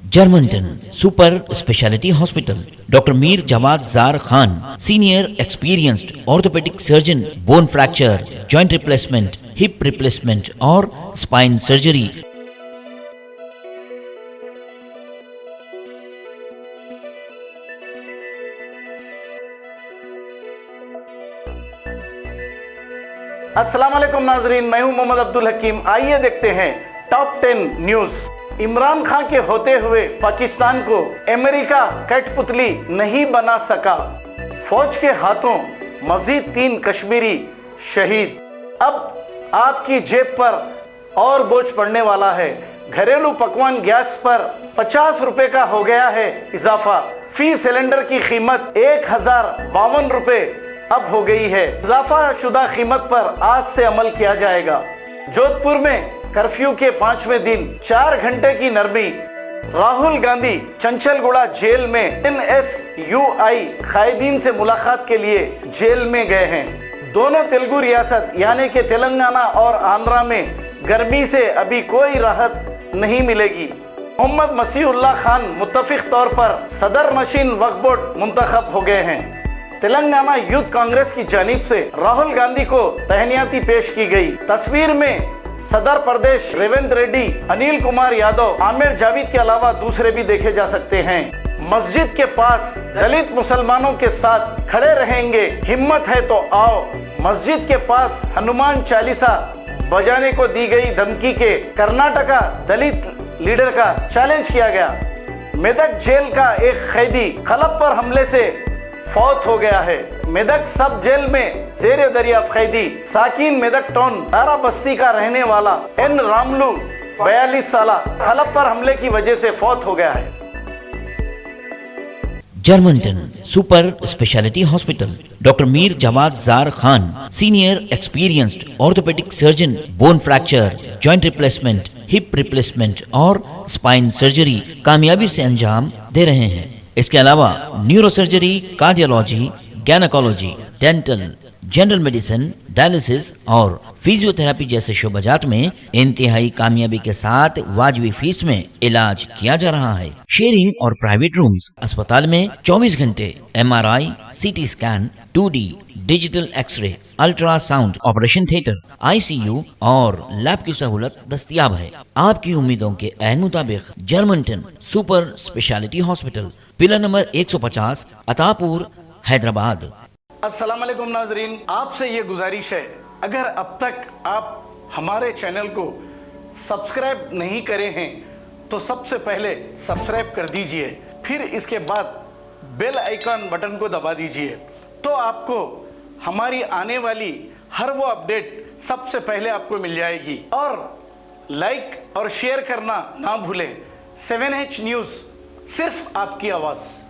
Germanton super speciality hospital, doctor Mir Jawad Jar Khan, senior experienced orthopaedic surgeon, bone fracture, joint replacement, hip replacement और spine surgery. अस्सलाम वालेकुम नाजरीन, मैं हूं मोहम्मद अब्दुल हकीम। आइए देखते हैं टॉप 10 न्यूज। इमरान खान के होते हुए पाकिस्तान को अमेरिका कठपुतली नहीं बना सका, फौज के हाथों मजीद 3 कश्मीरी शहीद। अब आपकी जेब पर और बोझ पड़ने वाला है। घरेलू पकवान गैस पर 50 रुपए का हो गया है इजाफा। फी सिलेंडर की कीमत 1052 रुपए अब हो गई है। इजाफा शुदा कीमत पर आज से अमल किया जाएगा। जोधपुर में कर्फ्यू के 5वें दिन 4 घंटे की नरमी। राहुल गांधी चंचलगुड़ा जेल में NSUI कायदीन से मुलाकात के लिए जेल में गए हैं। दोनों तेलुगु रियासत यानी कि तेलंगाना और आंध्रा में गर्मी से अभी कोई राहत नहीं मिलेगी। मोहम्मद मसीहुल्लाह खान मुत्तफिक तौर पर सदर नशीन वक्फ बोर्ड मुंतखब हो गए हैं। तेलंगाना यूथ कांग्रेस की जानिब से राहुल गांधी को तहनियाती पेश की गई। तस्वीर में सदर प्रदेश रेवंत रेड्डी, अनिल कुमार यादव, आमिर जावेद के अलावा दूसरे भी देखे जा सकते हैं। मस्जिद के पास दलित मुसलमानों के साथ खड़े रहेंगे, हिम्मत है तो आओ। मस्जिद के पास हनुमान चालीसा बजाने को दी गई धमकी के कर्नाटका दलित लीडर का चैलेंज किया गया। मेदक जेल का एक कैदी खलब पर हमले से फौत हो गया है। मेदक सब जेल में जेर दरियाफ्त कैदी साकिन मेदक टाउन दारा बस्ती का रहने वाला N रामलू 42 साल खलब पर हमले की वजह से फौत हो गया है। Germanten super speciality hospital, doctor Mir Jawad Jar Khan, senior experienced orthopaedic surgeon, bone fracture, joint replacement, hip replacement और स्पाइन सर्जरी कामयाबी से अंजाम दे रहे हैं। इसके अलावा neuro surgery, cardiology, gynaecology, dental, general medicine, dialysis और फिजियोथेरेपी जैसे शोबाजात में इंतहाई कामयाबी के साथ वाजिबी फीस में इलाज किया जा रहा है। शेयरिंग और प्राइवेट रूम्स। अस्पताल में 24 घंटे MRI, CT scan, 2D digital X-ray, ultrasound, operation theatre, ICU और लैब की सहूलत दस्तयाब है। आपकी उम्मीदों के ऐन मुताबिक Germanten super speciality hospital, pillar number 150, Attapur, Hyderabad. अस्सलाम वालेकुम नाजरीन, आपसे ये गुजारिश है, अगर अब तक आप हमारे चैनल को सब्सक्राइब नहीं करे हैं तो सबसे पहले सब्सक्राइब कर दीजिए, फिर इसके बाद बेल आइकन बटन को दबा दीजिए, तो आपको हमारी आने वाली हर वो अपडेट सबसे पहले आपको मिल जाएगी। और लाइक और शेयर करना ना भूलें। 7H न्यूज़, सिर्फ आपकी आवाज़।